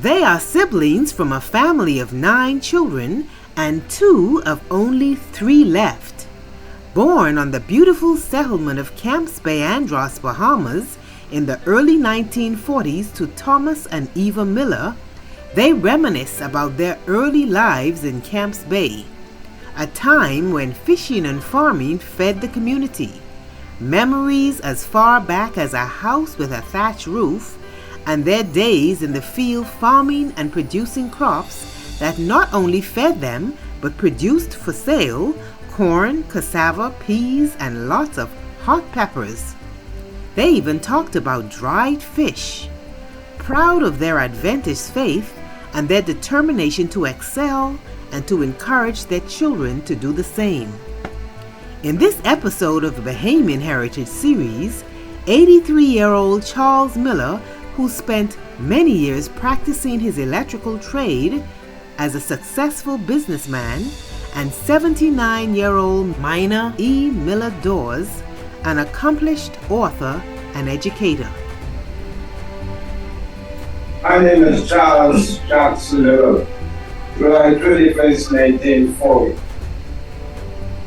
They are siblings from a family of 9 children and 2 of only 3 left. Born on the beautiful settlement of KEMPS, Bahamas in the early 1940s to Thomas and Eva Miller, they reminisce about their early lives in Camps Bay, a time when fishing and farming fed the community. Memories as far back as a house with a thatched roof, and their days in the field farming and producing crops that not only fed them but produced for sale corn, cassava, peas, and lots of hot peppers. They even talked about dried fish. Proud of their Adventist faith and their determination to excel and to encourage their children to do the same. In this episode of the Bahamian Heritage Series, 83-year-old Charles Miller, who spent many years practicing his electrical trade as a successful businessman, and 79-year-old Mina Miller-Dawes, an accomplished author and educator. My name is Charles Jackson Miller, July 21st, 1940.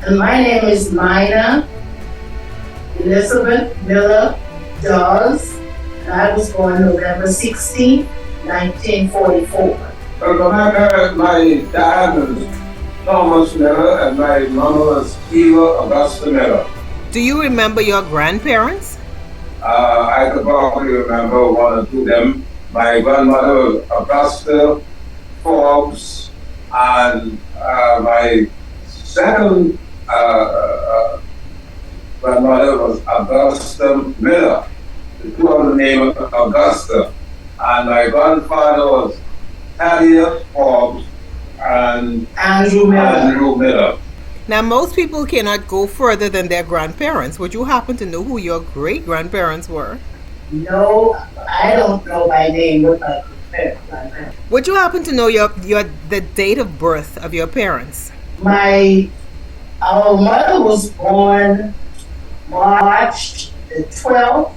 And my name is Mina Elizabeth Miller-Dawes, and I was born November 16, 1944. My dad was Thomas Miller and my mama was Eva Augusta Miller. Do you remember your grandparents? I could probably remember one or two of them. My grandmother was Augusta Forbes, and my second grandmother was Augusta Miller. The two of them named Augusta. And my grandfather was Thaddeus Forbes and Andrew Miller. Now, most people cannot go further than their grandparents. Would you happen to know who your great-grandparents were? No, I don't know by name what my grandparents. Would you happen to know the date of birth of your parents? Our mother was born March the 20th,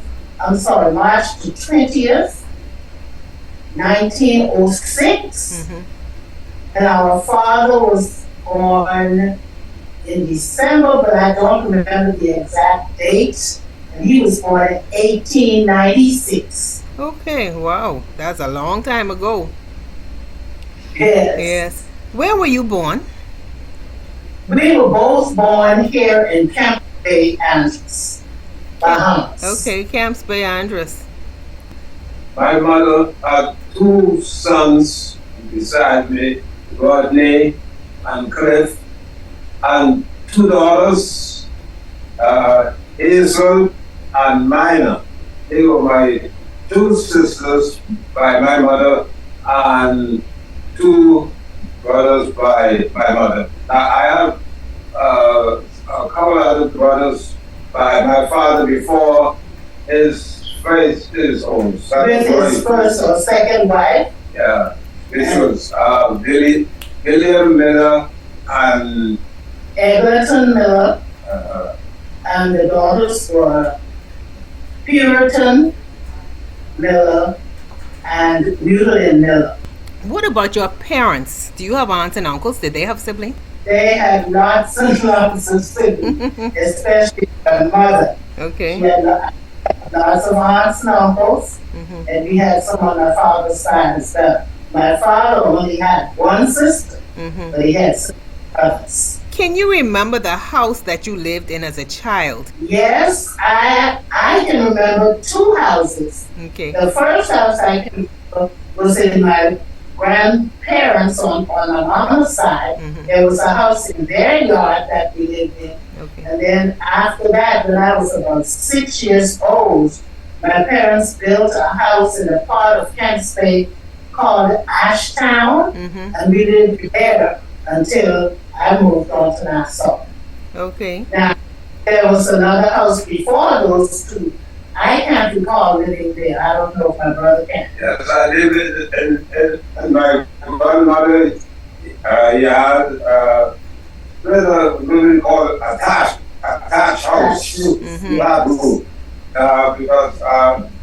1906. And our father was born in December, but I don't remember the exact date. And he was born in 1896. Okay, wow. That's a long time ago. Yes. Where were you born? We were both born here in Camps Bay, Bahamas. Okay, Camps Bay. My mother had 2 sons beside me, Rodney and Cliff, and 2 daughters, Hazel and Mina. They were my 2 sisters by my mother and 2 brothers by my mother. Now, I have a couple other brothers by my father before his own son. With his first or second wife? Yeah, which was William Miller and Egerton Miller, and the daughters were Puritan Miller and Mutilated Miller. What about your parents? Do you have aunts and uncles? Did they have siblings? They had lots and lots of siblings, especially my mother. Okay. She had lots of aunts and uncles, and we had some on my father's side as well. My father only had 1 sister, but he had 6 brothers. Can you remember the house that you lived in as a child? Yes, I can remember 2 houses. Okay. The first house I can remember was in my grandparents on my mama's side. There was a house in their yard that we lived in. Okay. And then after that, when I was about 6 years old, my parents built a house in a part of Camps Bay called Ashtown, and we lived there until I moved on to Nassau. Okay. Now, there was another house before those 2. I can't recall living there. I don't know if my brother can. yes, I lived in my grandmother's yard. There's a really called attached house, flat roof. because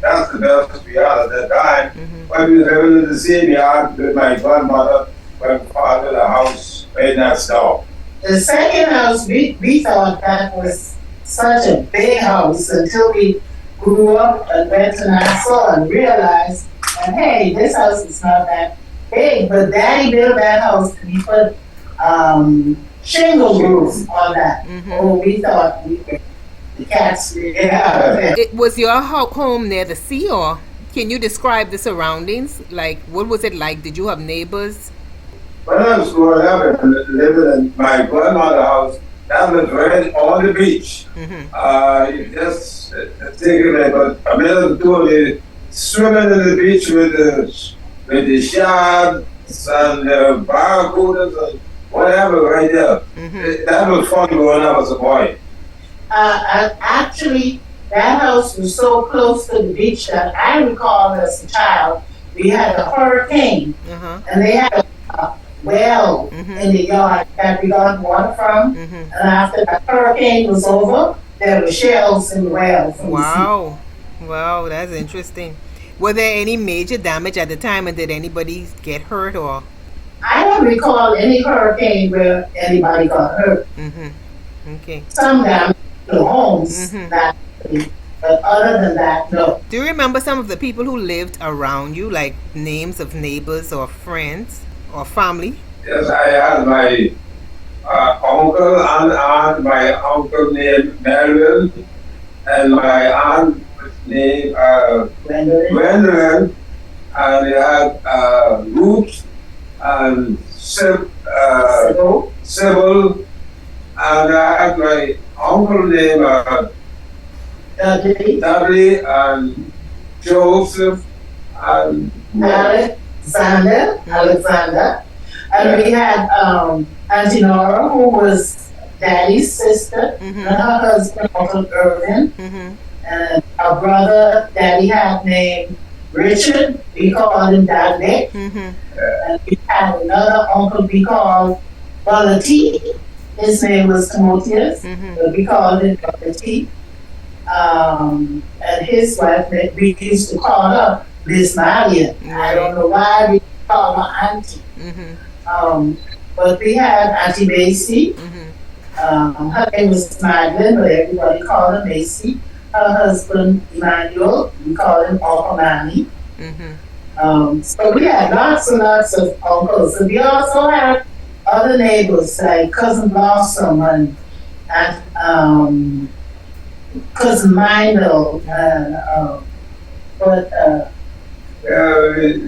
that's the best we had at that time. When we were living in the same yard with my grandmother when we bought the house right next door. The second house, we thought that was such a big house until we grew up and went to Nassau and realized that, hey, this house is not that big. But Daddy built that house and he put shingle roof on that. Oh, we thought the cats really out there. Was your home near the sea, or can you describe the surroundings? Like, what was it like? Did you have neighbors? When I was growing up and living in my grandmother's house, that was right on the beach. You just think of it, but I mean, doing swimming in the beach with the sharks and the barracudas and whatever right there. That was fun growing up as a boy. Actually, that house was so close to the beach that I recall as a child, we had a hurricane, and they had a well in the yard that we got water from. And after the hurricane was over, there were shells in the well. Wow. Wow, that's interesting. Were there any major damage at the time, and did anybody get hurt, or? I don't recall any hurricane where anybody got hurt. Okay. Some damage to homes, but other than that, no. Do you remember some of the people who lived around you, like names of neighbors or friends or family? Yes, I had my uncle and aunt, my uncle named Melvin, and my aunt named Gwendolyn, and we had Ruth and Sybil, and I had my uncle named Dudley and Joseph and Alexander. And we had Auntie Nora, who was Daddy's sister, and her husband, Uncle Irvin. And our brother, Daddy had named Richard. We called him Dad Nick. And we had another uncle we called Brother T. His name was Timotheus, but we called him Brother T. And his wife, we used to call her Miss Marion. I don't know why we call her Auntie. But we had Auntie Macy. Her name was Magdalene, but everybody called her Macy. Her husband, Emmanuel, we called him Uncle Manny. So we had lots and lots of uncles. And we also had other neighbors like Cousin Blossom and Cousin Mindle and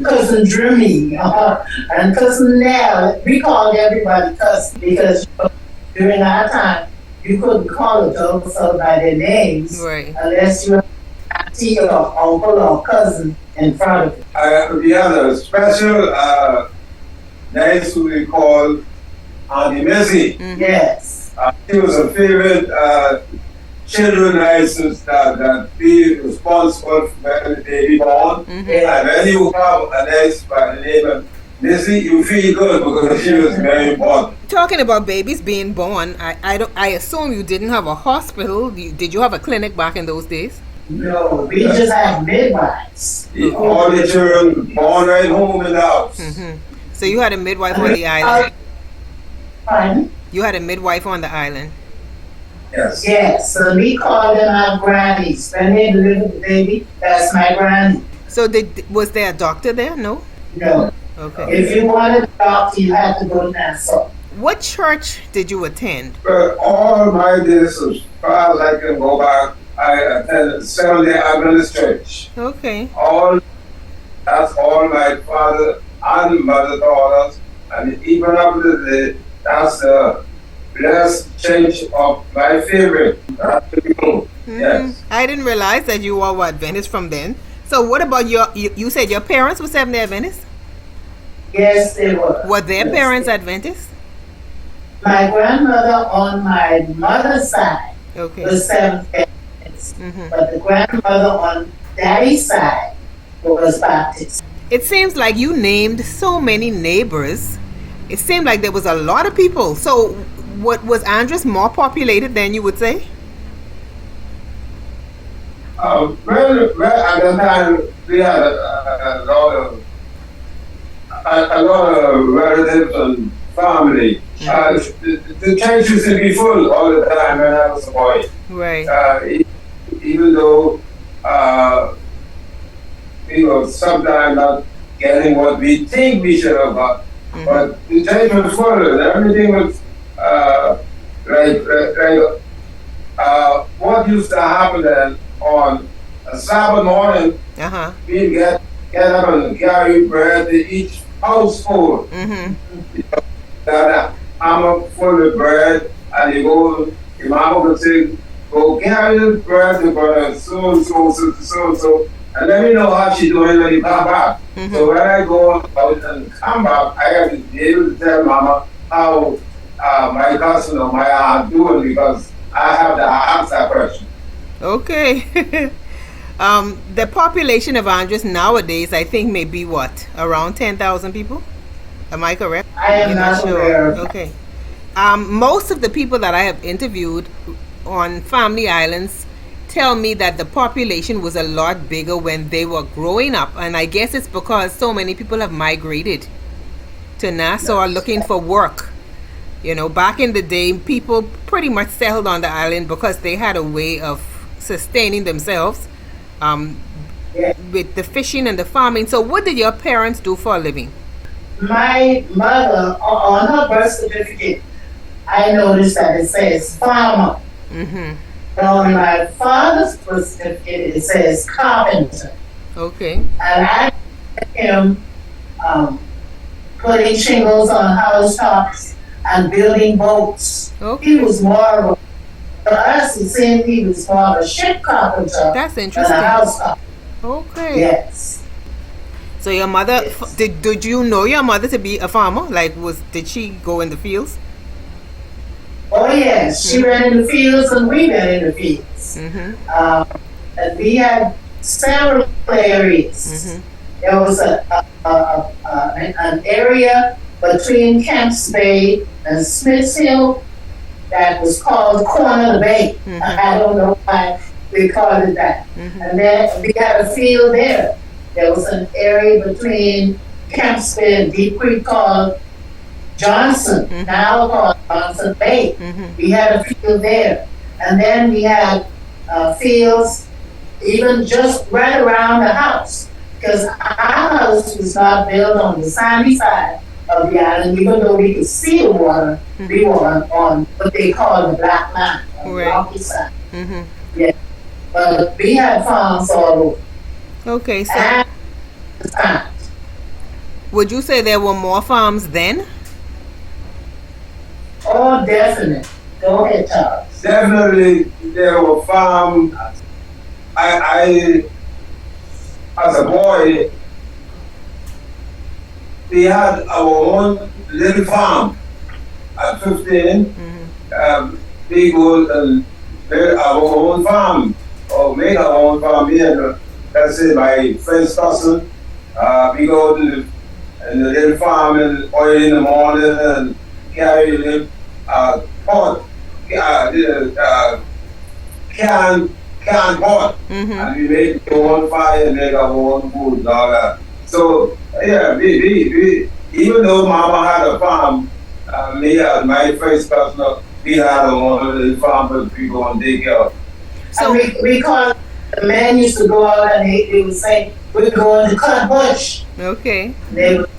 Cousin Dreamy and Cousin Nell. We called everybody cousin because during our time you couldn't call adults by their names unless you had auntie or uncle or cousin in front of you. We had a special niece who we called Auntie Missy. Yes. She was a favorite children nicest that be responsible for when the baby born. And when you have a niece by the name of Missy, you feel good because she was very important. Talking about babies being born, I assume you didn't have a hospital. Did you have a clinic back in those days? No, we just had midwives. All the children born right home in the house. So you had a midwife on the island? Pardon? You had a midwife on the island? Yes. Yes, so we called them our grannies. When they delivered the baby, that's my granny. So was there a doctor there? No? No. Okay. If you wanted a doctor, you had to go to Nassau. What church did you attend? But all my days, as far as I can go back, I attended Seventh-day Adventist Church. Okay. That's all my father and mother taught us, and even up to today, that's the blessed church of my favorite. Yes. I didn't realize that you were Adventist from then. So what about you said your parents were Seventh-day Adventists? Yes, they were. Were their parents Adventists? My grandmother on my mother's side was Seventh-day Adventist, but the grandmother on Daddy's side was Baptist. It seems like you named so many neighbors. It seemed like there was a lot of people. So what was Andros more populated than you would say? Well, at the time we had a lot of relatives and family. The church used to be full all the time when I was a boy. Right. Even though we were sometimes not getting what we think we should have got, but the church was full and everything was like what used to happen then on a Sabbath morning, we'd get up and carry bread to each household. Got a hammer full of bread, and your mama would say, go carry the bread to brother so and so, and let me know how she doing when you come back. So when I go out and come back, I have to be able to tell mama how my cousin or my aunt doing, because I have to ask that question. Okay. The population of Andros nowadays, I think, may be what? Around 10,000 people? Am I correct? I am not aware. Okay. Most of the people that I have interviewed on family islands tell me that the population was a lot bigger when they were growing up. And I guess it's because so many people have migrated to Nassau looking for work. You know, back in the day, people pretty much settled on the island because they had a way of sustaining themselves with the fishing and the farming. So what did your parents do for a living? My mother, on her birth certificate, I noticed that it says farmer. On my father's birth certificate, it says carpenter. Okay. And I met him putting shingles on housetops and building boats. Okay. He was more of for us, it seemed he was more of a ship carpenter. That's interesting. Than a house carpenter. Okay. Yes. So your mother, did you know your mother to be a farmer? Like, did she go in the fields? Oh yes, she went in the fields and we went in the fields. And we had several areas. There was an area between Kemps Bay and Smith's Hill that was called Corner of the Bay. I don't know why we called it that. And then we had a field there. There was an area between Kemps Bay and Deep Creek called Johnson, now called Johnson Bay. We had a field there. And then we had fields even just right around the house. Because our house was not built on the sandy side of the island, even though we could see the water. We were on what they call the Black Line, on the rocky side. Yeah. But we had farms all over. Okay, so would you say there were more farms then? Oh, definitely. Go ahead, Charles. Definitely, there were farms. I as a boy, we had our own little farm. At 15, we go and build our own farm, or make our own farm. Me and, let's say, my friend's cousin, we go to the little farm and oil in the morning and carry the pot, can pot, and we make our own fire and make our own food and all that. So, yeah, we even though Mama had a farm, me and my first cousin, we had our own little farm, but we go and take care of. So we call the men used to go out and they would say, we're going to cut bush. Okay. They would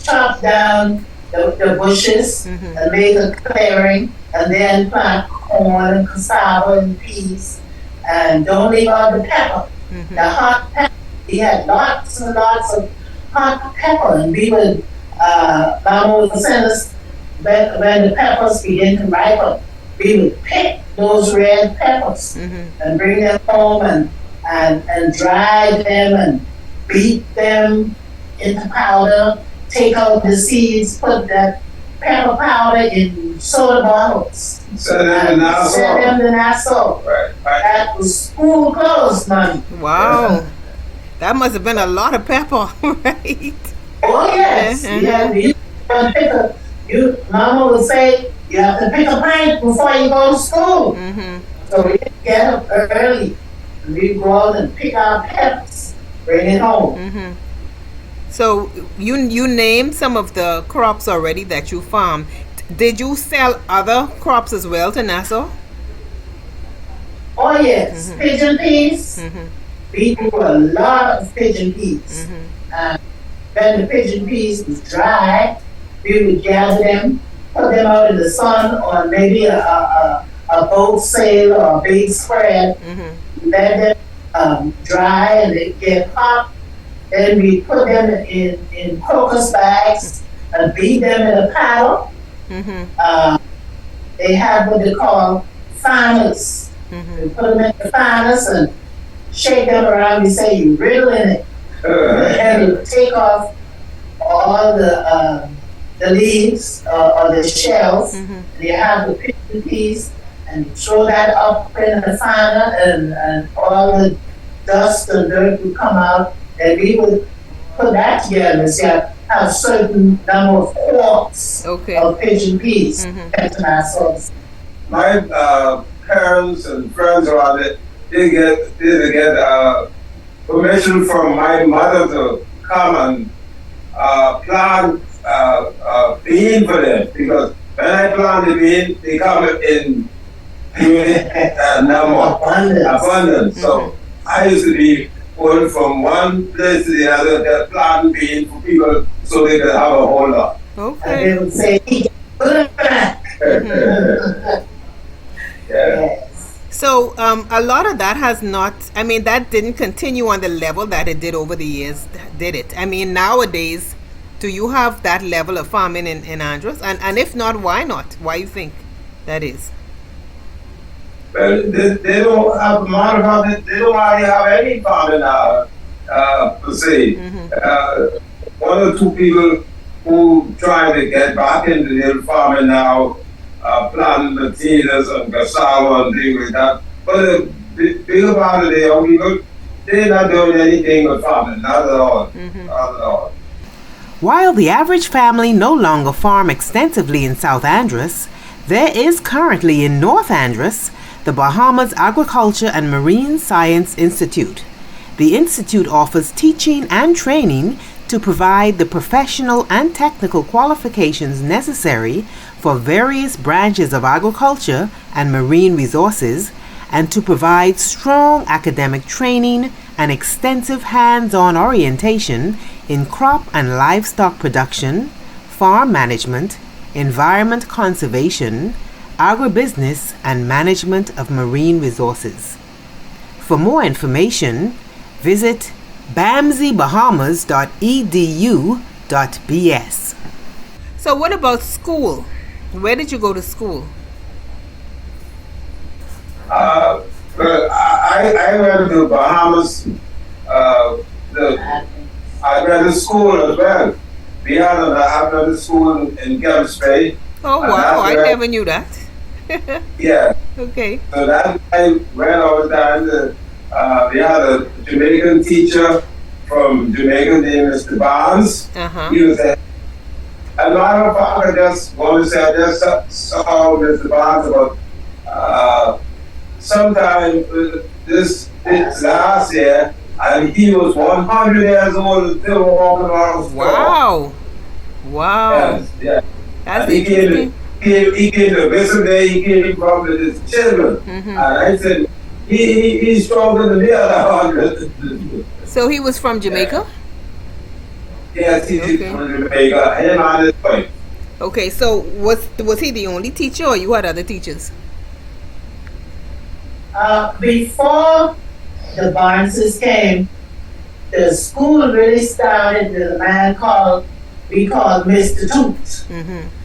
chop down the bushes and make a clearing and then plant corn and cassava and peas and don't leave out the pepper. The hot pepper. We had lots and lots of hot pepper and we would, Mama would send us, when the peppers begin to ripen, we would pick those red peppers and bring them home and dry them and beat them into powder, take out the seeds, put that pepper powder in soda bottles. Send them to Nassau. Right. That was school clothes money. Wow. That must have been a lot of pepper, right? Oh yes. Mama would say, you have to pick a plant before you go to school. So we get up early, And we go out and pick our peppers, bring it home. So you named some of the crops already that you farm. Did you sell other crops as well to Nassau? Oh yes, pigeon peas. We do a lot of pigeon peas. When the pigeon peas was dry, we would gather them, put them out in the sun on maybe a boat sail or a big spread. Let them dry and they get hot. Then we put them in crocus bags and beat them in a paddle. They have what they call finers. We put them in the finers and shake them around. We say you riddle in it. And you take off all the leaves or the shells. And you have the pigeon peas and you throw that up in the finer and all the dust and dirt would come out. And we would put that together. So you have a certain number of quarts of pigeon peas. My parents and friends around it did get permission from my mother to come and plant bean for them, because when I plant the bean, they come in abundance. So I used to be going from one place to the other, just planting bean for people so they could have a whole lot. And they would say, So a lot of that has not, I mean, that didn't continue on the level that it did over the years, did it? I mean, nowadays, do you have that level of farming in Andros? And if not, why not? Why you think that is? Well, they don't have, matter of fact, they don't hardly have any farming per se. One or two people who try to get back into the farming now, planting potatoes and cassava and things like that. But the bigger part of the young people, they're not doing anything with farming, not at all. Not at all. While the average family no longer farm extensively in South Andros, there is currently in North Andros the Bahamas Agriculture and Marine Science Institute. The institute offers teaching and training to provide the professional and technical qualifications necessary for various branches of agriculture and marine resources, and to provide strong academic training and extensive hands-on orientation in crop and livestock production, farm management, environment conservation, agribusiness, and management of marine resources. For more information, visit bamseybahamas.edu.bs. So what about school? Where did you go to school? Well, I went to Bahamas. I went to school as well. We had another school in KEMPS. Oh wow, I never knew that. Yeah. Okay. So that's when I was down to, we had a Jamaican teacher from Jamaica named Mr. Barnes. He was a matter of fact, I just want to say, I just saw Mr. Barnes about sometime this last year, and he was 100 years old and still walking around. Wow. Wow. Yes, yeah. That's interesting. He came to visit me, he came from with his children. And I said, he's stronger than the other 100. So he was from Jamaica? Yes, he's from Jamaica. Him and his wife. Okay, so was he the only teacher, or you had other teachers? Before the Barneses came, the school really started with a man we called Mr. Toots.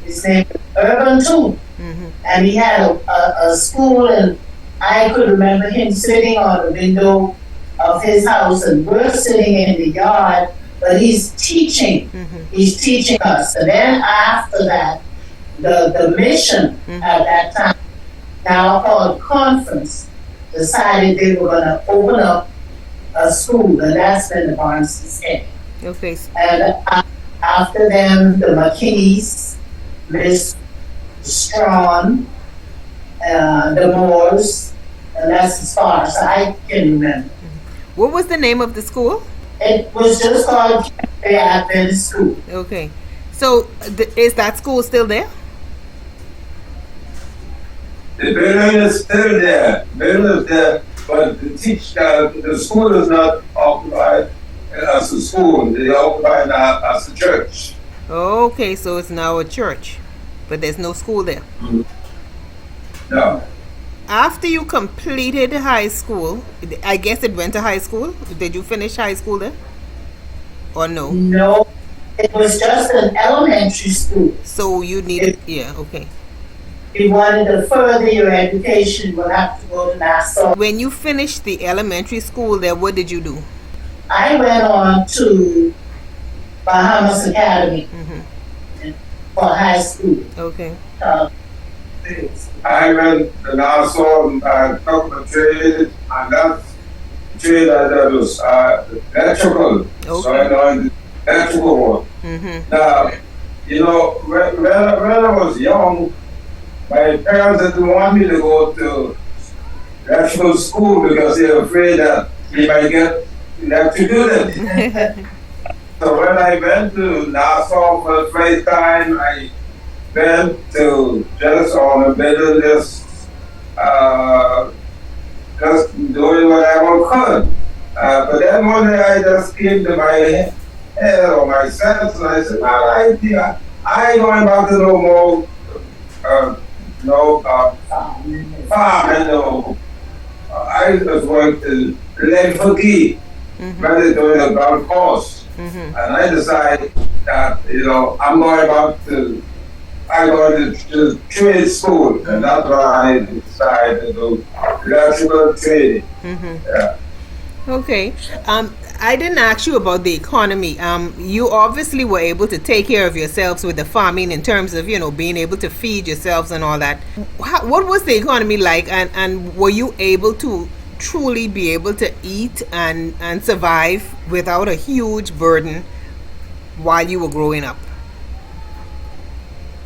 His name was Urban Toot. And he had a school, and I could remember him sitting on the window of his house, and we're sitting in the yard, but he's teaching. He's teaching us. And then after that, the mission at that time, now called Conference, decided they were going to open up a school, and that's when the Barneses came. Okay. And after them, the McKinneys, Miss Strawn, the Moores, And that's as far as I can remember. What was the name of the school? It was just called Camp Adventist School. Okay. So is that school still there? The building is still there. The building is there, but the school is not occupied as a school. They occupied as a church. Okay, so it's now a church, but there's no school there. No. After you completed high school, I guess it went to high school. Did you finish high school there? Or no? No, it was just an elementary school. So you needed, yeah, okay. If you wanted to further your education, you would have to go to Nassau. When you finished the elementary school there, what did you do? I went on to Bahamas Academy for high school. Okay. I went to Nassau and I took the trade, and that's the trade that was electrical. Okay. So I learned the electrical work. Now, you know, when I was young, my parents didn't want me to go to electrical school because they were afraid that they might get electrocuted. So when I went to Nassau for the first time, I went to just on a middle, just doing whatever I could. But then one day I just came to my head or my sense, and I said, "All right, yeah, I ain't going back to no more, farming. No, I was going to live for key, rather doing a golf course." And I decided that, you know, I'm going to trade school, and that's why I decided to do electrical trading. Yeah. Okay. I didn't ask you about the economy. You obviously were able to take care of yourselves with the farming in terms of, you know, being able to feed yourselves and all that. What was the economy like, and were you able to truly be able to eat and survive without a huge burden while you were growing up?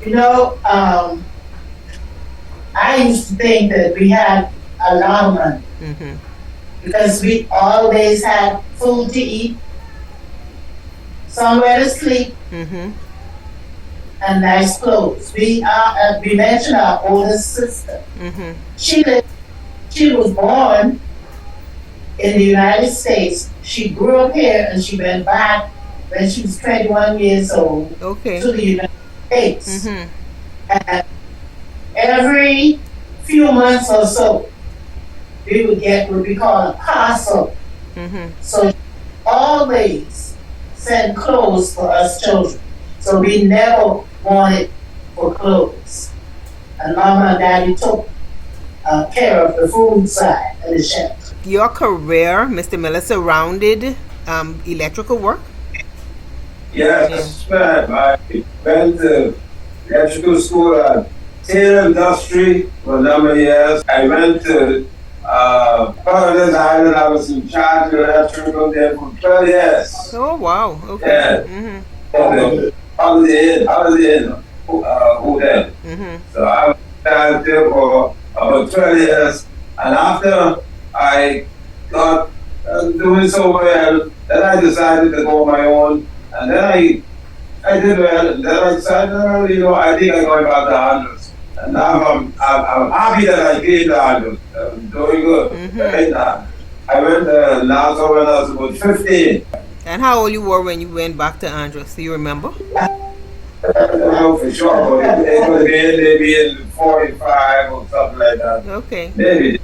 You know, I used to think that we had a lot of money because we always had food to eat, somewhere to sleep, and nice clothes. We mentioned our oldest sister. She was born in the United States. She grew up here and she went back when she was 21 years old to the United States. And every few months or so, we would get what we call a parcel. So she always sent clothes for us children. So we never wanted for clothes. And Mama and Daddy took care of the food side of the shelter. Your career, Mr. Miller, surrounded electrical work? Yes, ma'am. I went to electrical school at Taylor Industry for a number of years. I went to Paradise Island. I was in charge of electrical there for 12 years. Oh, wow. Okay. Yeah. Holiday Inn hotel. So I was in charge there for about 12 years. And after I got doing so well, then I decided to go on my own. And then I did well, and then I decided, you know, I think I'm going back to Andrews. And now I'm happy that I came to Andrews. I'm doing good. Right now. I went to Nassau when I was about 15. And how old you were when you went back to Andrews? Do you remember? I don't know for sure, but it was maybe in 45 or something like that. Okay. Maybe.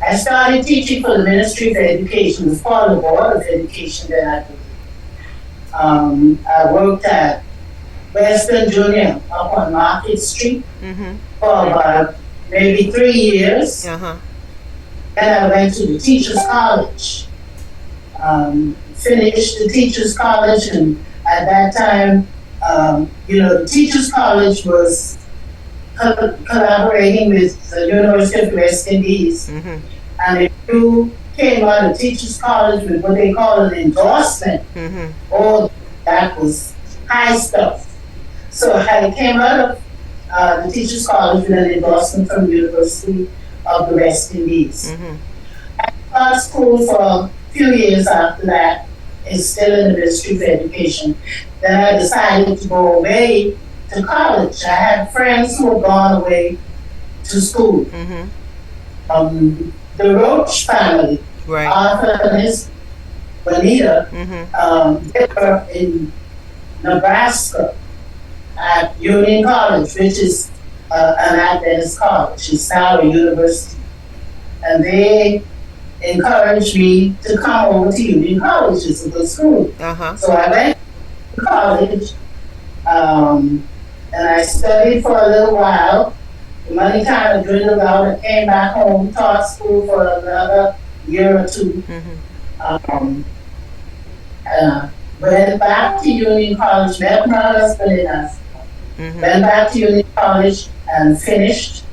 I started teaching for the Ministry of Education. It was part of the Board of Education that I did. I worked at Western Junior up on Market Street for about maybe 3 years. Then I went to the Teachers College, finished the Teachers College, and at that time, you know, the Teachers College was collaborating with the University of West Indies. And if you came out of Teachers College with what they call an endorsement, oh, that was high stuff. So I came out of the Teachers College with an endorsement from the University of the West Indies. I taught school for a few years after that. It's still in the Ministry of Education. Then I decided to go away to college. I had friends who had gone away to school. The Roach family, Right. Arthur and his Bonita, they were in Nebraska at Union College, which is an Adventist college. It's now a university. And they encouraged me to come over to Union College. It's a good school. So I went to college, and I studied for a little while. The money kind of dwindled out. I came back home, taught school for another year or two. Went back to Union College, met my husband in Africa. Went back to Union College and finished.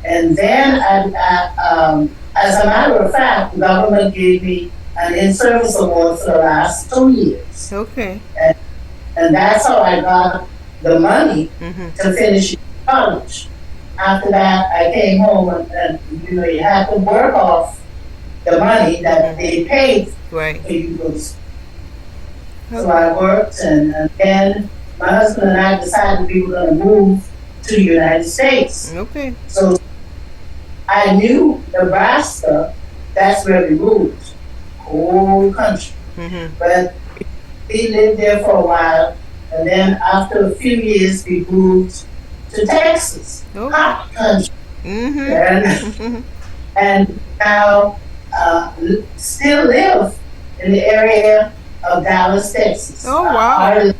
And then, as a matter of fact, the government gave me an in-service award for the last 2 years. Okay. And that's how I got the money to finish college. After that, I came home and you had to work off the money that they paid Right. for you to go to school. So I worked, and then my husband and I decided we were going to move to the United States. Okay. So I knew Nebraska, that's where we moved, whole country. But we lived there for a while, and then after a few years, we moved to Texas, hot country. And now still live in the area of Dallas, Texas. Oh, wow.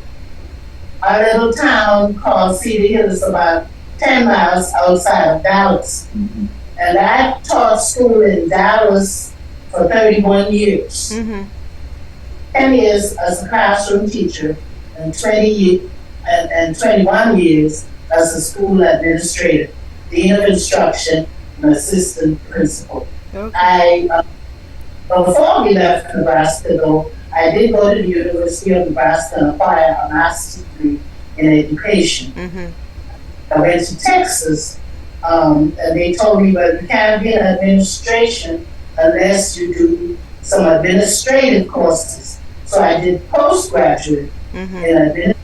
Our little town called Cedar Hill is about 10 miles outside of Dallas. And I taught school in Dallas for 31 years. 10 years as a classroom teacher and 21 years as a school administrator, dean of instruction, and assistant principal. Okay. Before we left Nebraska, though, I did go to the University of Nebraska and acquire a master's degree in education. I went to Texas, and they told me, well, you can't be in administration unless you do some administrative courses. So I did postgraduate in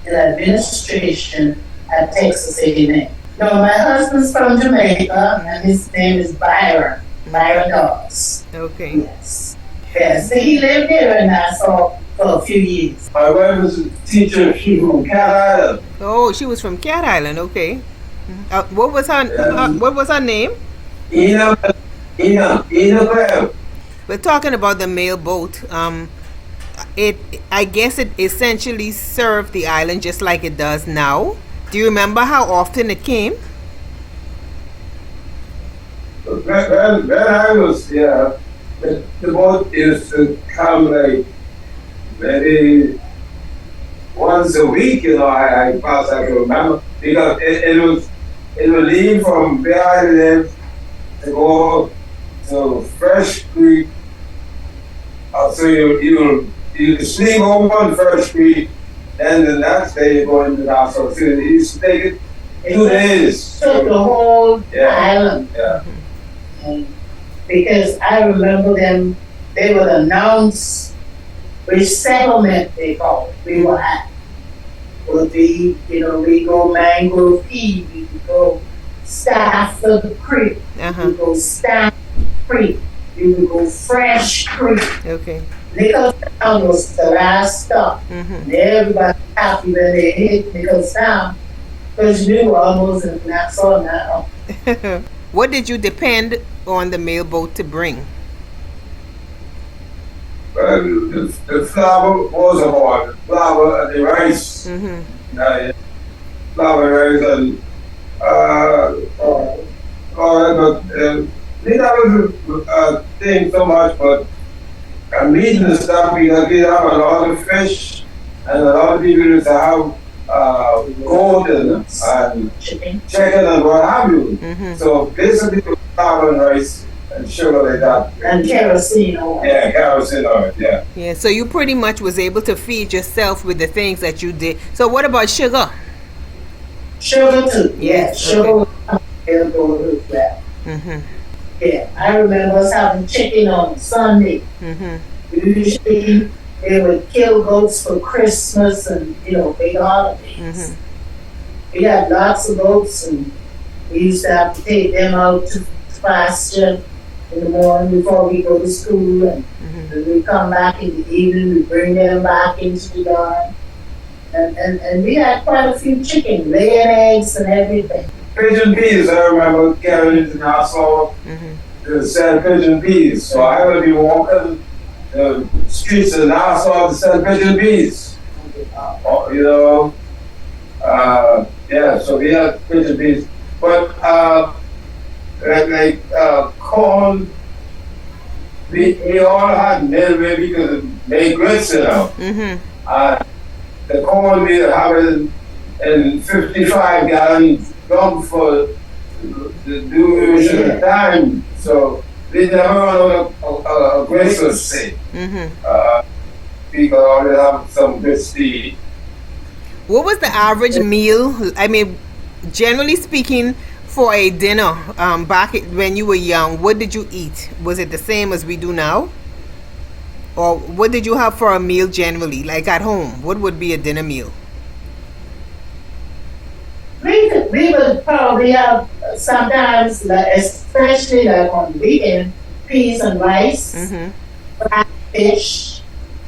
administration at Texas A&M. No, my husband's from Jamaica, and his name is Byron Miller-Dawes. Okay. Yes. Yes, he lived here in Nassau for a few years. My wife was a teacher. She's from Cat Island. Oh, she was from Cat Island. Okay. What was her name? Ina Clem. We're talking about the mail boat. I guess it essentially served the island just like it does now. Do you remember how often it came? When I was there, the boat used to come like maybe once a week, I perhaps I can remember, because it would leave from where I live to go to Fresh Creek. So you sleep over on Fresh Creek, and the next day you go into the house. So it used to take it 2 days. Took the whole island. Yeah. Because I remember them, they would announce which settlement they called we were at. Would be, we go Mangrove Key, we would go Stafford Creek, we would go Stafford Creek, we would go Fresh Creek. Okay. Nicholstown was the last stop. And everybody happy when they hit Nicholstown, because we were almost in Nassau now. What did you depend on the mailboat to bring? Well, the flour was about the flour and the rice. Flour, rice, and that was a thing so much, but meat and stuff, because we have a lot of fish, and a lot of people used to have goat and chicken and what have you. So basically, flour and rice and sugar like that. And kerosene oil. Yeah, kerosene oil, yeah. Yeah, so you pretty much was able to feed yourself with the things that you did. So what about sugar? Sugar too, yes. Sugar was available as well. Mhm. Yeah, I remember us having chicken on Sunday. Mhm. Usually they would kill goats for Christmas and big holidays. Mhm. We had lots of goats, and we used to have to take them out to pasture in the morning before we go to school, and Mhm. when we come back in the evening, we bring them back into the yard. And we had quite a few chickens, laying eggs and everything. Pigeon peas, I remember carrying into Nassau Mhm. to sell pigeon peas. So I would be walking the streets of Nassau to sell pigeon peas. Oh, yeah, so we had pigeon peas. But corn, we all had mill where we could make grits, Mhm. Uh, the corn we have in 55-gallon drum for the duration of time. So we never run out of grits, let's say. Mhm. We could always have some grits to eat. What was the average meal? I mean, generally speaking, for a dinner, when you were young, what did you eat? Was it the same as we do now? Or what did you have for a meal generally? Like at home, what would be a dinner meal? We would probably have sometimes, like, especially like on the weekend, peas and rice, Mhm. fried fish,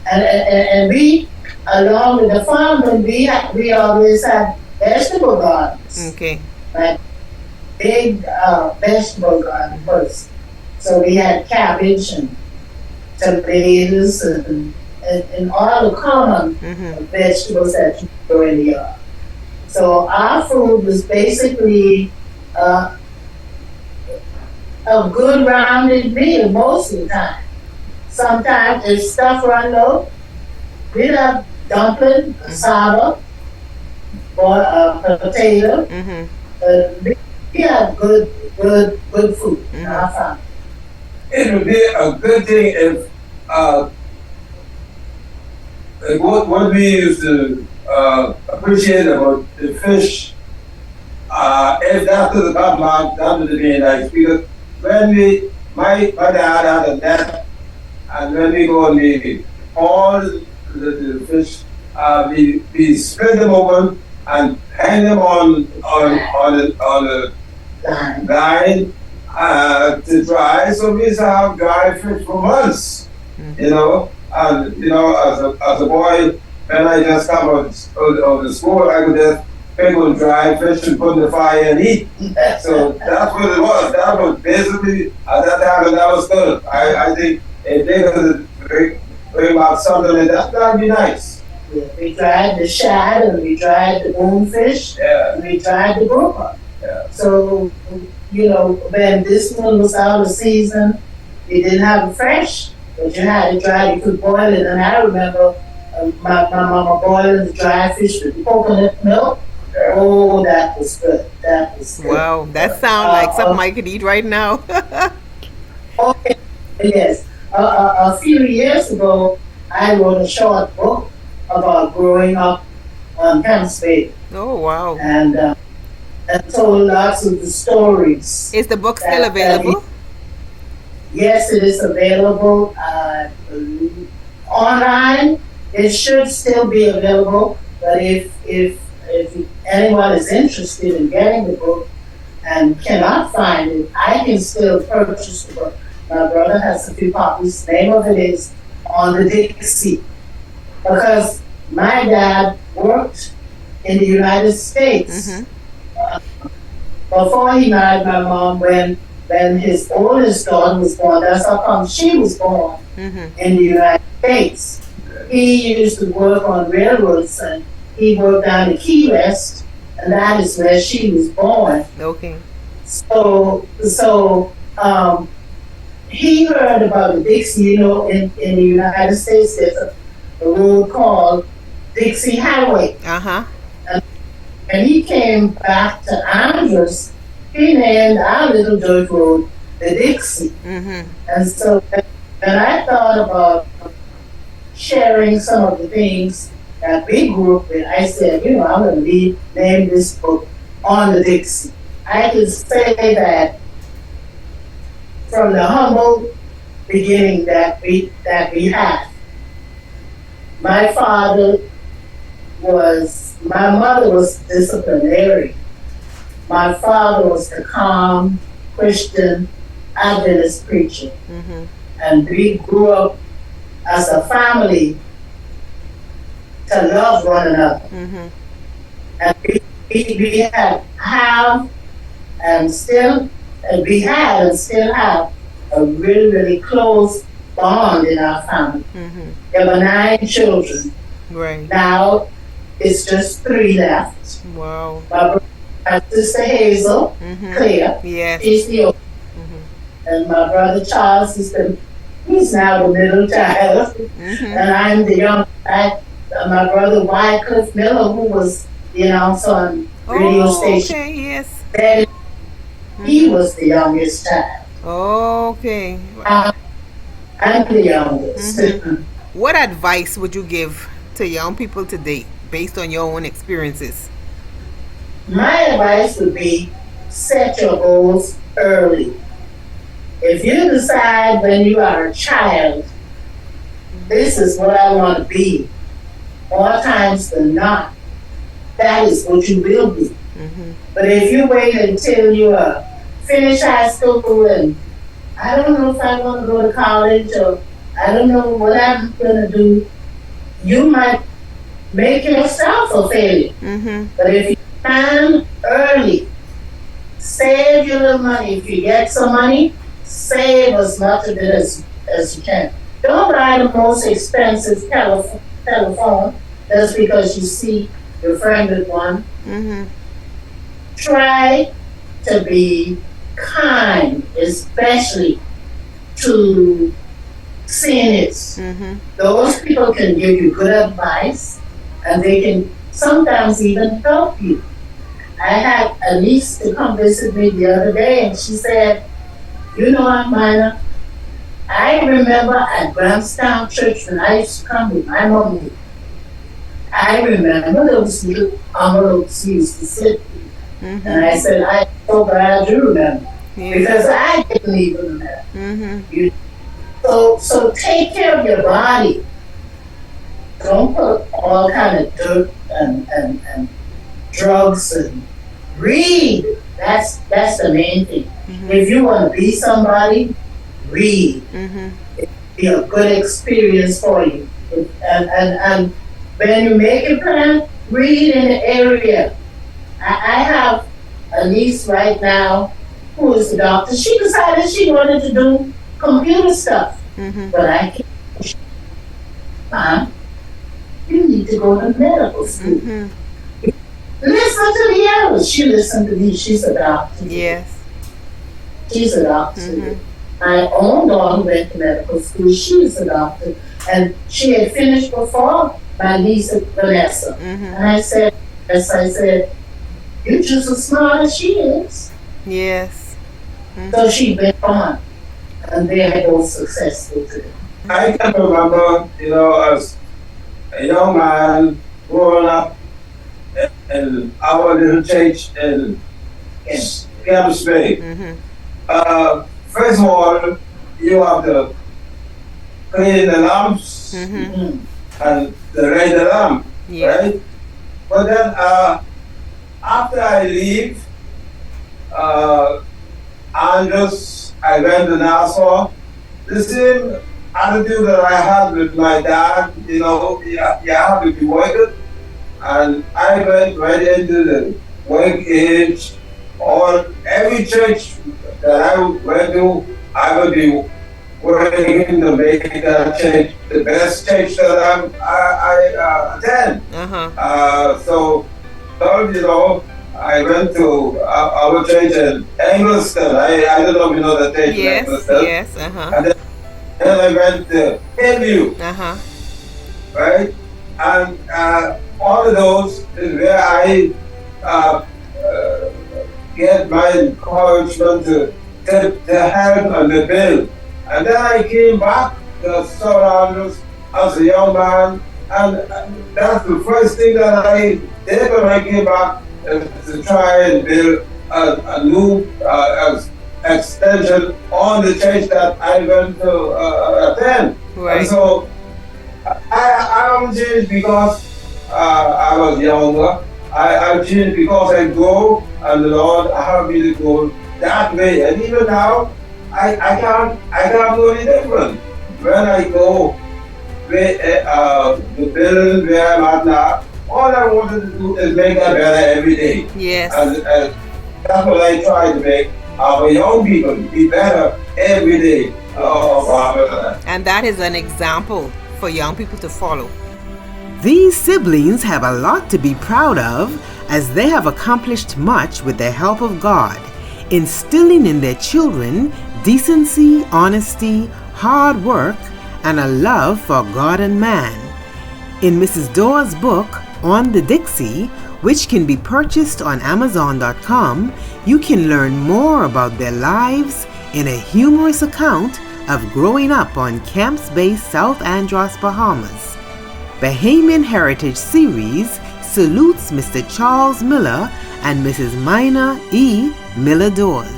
and we, along with the farm, we always had vegetable gardens, Okay. like big vegetable garden first. So we had cabbage and tomatoes and all the common Mhm. vegetables that you grow in the yard. So our food was basically uh, a good rounded meal most of the time. Sometimes if stuff run low, we'd have dumpling, cassava, or potato. Mhm. We have good food in our family. It would be a good thing if what we used to appreciate about the fish, if after the backlog, that would be nice because when my dad had a net, and when we go and we all the fish, we split them open and hang them on a line to dry. So we used to have dry fish for months, And as a boy, when I just come out of the school, I could just pick on dry fish and put in the fire and eat. So that's what it was. That was basically at that time, and that was good. I think if they could bring back something like that, that'd be nice. Yeah, we tried the shad and we tried the bonefish. Yeah. And we tried the grouper. Yeah. So, when this one was out of season, we didn't have it fresh, but you had it dry, you could boil it. And I remember my mama boiling the dry fish with coconut milk. Oh, that was good. That was good. Wow, that sounds like something I could eat right now. Okay, yes. A few years ago, I wrote a short book about growing up on KEMPS Bay. Oh, wow. And told lots of the stories. Is the book still available? Yes, it is available online. It should still be available, but if anyone is interested in getting the book and cannot find it, I can still purchase the book. My brother has a few copies. The name of it is On the Dixie, because my dad worked in the United States. Mhm. Before he married my mom, when his oldest daughter was born, that's how come she was born Mhm. in the United States. He used to work on railroads, and he worked down in Key West, and that is where she was born. Okay. So he heard about the Dixie. In the United States, there's a road called Dixie Highway. Uh-huh. And he came back to Andros, he named our little dirt road the Dixie. Mhm. And so when I thought about sharing some of the things that we grew up with, I said, I'm going to name this book On the Dixie. I can say that from the humble beginning that we had. My father my mother was disciplinary. My father was the calm Christian Adventist preacher. Mm-hmm. And we grew up as a family to love one another. Mm-hmm. And we have and still, and we had and still have a really, really close bond in our family. Mm-hmm. There were 9 children. Right. Now it's just 3 left. Wow. My sister Hazel, Mm-hmm. Claire, Yes. she's the oldest. Mm-hmm. And my brother Charles he's now the middle child. Mm-hmm. And I'm the young. My brother Wycliffe Miller, who was on radio station. Okay. Yes. He was the youngest child. Okay. I'm the youngest. Mm-hmm. What advice would you give to young people today based on your own experiences? My advice would be set your goals early. If you decide when you are a child, this is what I want to be, more times than not, that is what you will be. Mm-hmm. But if you wait until you finish high school and I don't know if I want to go to college or I don't know what I'm going to do, you might make yourself a failure. Mm-hmm. But if you plan early, save your little money. If you get some money, save as much of it as you can. Don't buy the most expensive telephone just because you see your friend with one. Mm-hmm. Try to be kind, especially to seniors. Mm-hmm. Those people can give you good advice and they can sometimes even help you. I had a niece to come visit me the other day and she said, you know what, Mina? I remember at Grahamstown Church when I used to come with my mom. I remember those little envelopes you used to sit with. Mm-hmm. And I said, I'm so glad you remember. Yeah. Because I didn't even remember. Mm-hmm. So take care of your body. Don't put all kind of dirt and drugs and read. That's the main thing. Mm-hmm. If you want to be somebody, read. Mm-hmm. It'll be a good experience for you. And when you make a plan, read in the area. I have a niece right now who is a doctor. She decided she wanted to do computer stuff. Mm-hmm. But I can't. Mom, you need to go to medical school. Mm-hmm. Listen to the others. She listened to me. She's a doctor. Yes. She's a doctor. Mm-hmm. My own daughter went to medical school. She's a doctor. And she had finished before my niece Vanessa. Mm-hmm. And I said, you're just as smart as she is. Yes. Mm-hmm. So she went on. And they are both successful today. I can remember, as a young man growing up in our little church in KEMPS Bay. Mm-hmm. First of all, you have to clean the lamps Mm-hmm. and the light the lamp, Yeah. right? But then after I leave, I went to Nassau. The same attitude that I had with my dad, you have to be working. And I went right into the work age. Every church that I went to, I would be working to make that church the best church that I attend. Uh-huh. So, I went to our church in Engliston. I don't know if you know the church in Yes. Engliston. Yes. Uh-huh. And then I went to Hillview, Uh-huh. right? And all of those is where I get my encouragement to help and to build. And then I came back to Surrounders as a young man, and that's the first thing that I did when I came back, to try and build a new extension on the church that I went to attend. Right. And so I haven't changed because I was younger. I changed because I grow, and the Lord helped me to go that way. And even now, I can't do any different. When I go the building where I'm at now, all I wanted to do is make that better every day. Yes. And that's what I try to make our young people be better every day. And that is an example for young people to follow. These siblings have a lot to be proud of, as they have accomplished much with the help of God, instilling in their children decency, honesty, hard work, and a love for God and man. In Mrs. Dawes' book, On the Dixie, which can be purchased on Amazon.com, you can learn more about their lives in a humorous account of growing up on KEMPS Bay, South Andros, Bahamas. Bahamian Heritage Series salutes Mr. Charles Miller and Mrs. Mina E. Miller-Dawes.